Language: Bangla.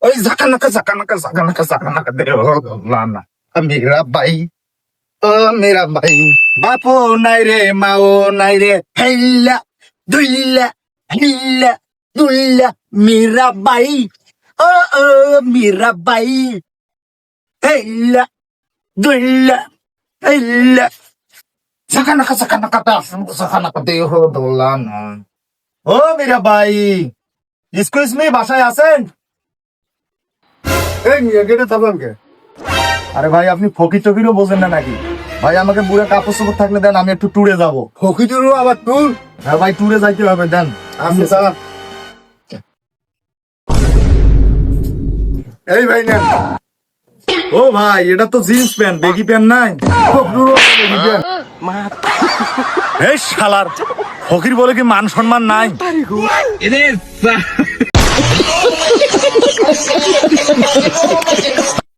ওই ঝাঁকানাকা দে লানা মেরা ভাই ও মেরা ভাই বাপো নাই রে মাও নাই রে হেল্লা দুইল্লা হিল্লা দুইল্লা মেরা ভাই ও মেরা ভাই হেল্লা দুইল্লা হেল্লা ঝাঁকানাকা দে লানা ও মেরা ভাই এক্সকিউজ মি বাসায় আছেন? এই নিয়ে গেটে থাকবেন কে? আরে ভাই আপনি ফকির টকিরও বোঝেন না নাকি? ভাই আমাকে বুড়ে কাপড় চোপড় থাকলে দেন, আমি একটু ট্যুরে যাবো। ফকিরেরও আবার টুর? হ্যাঁ ভাই ট্যুরে যাইতে হবে, দেন। আপনি চালান। এই ভাই নেন। ও ভাই এটা তো জিন্স প্যান্ট, বেগি প্যান্ট নাই? ফকিরেরও বেগি প্যান্ট। এই শালার ফকির বলে কি মান সম্মান নাই? It is.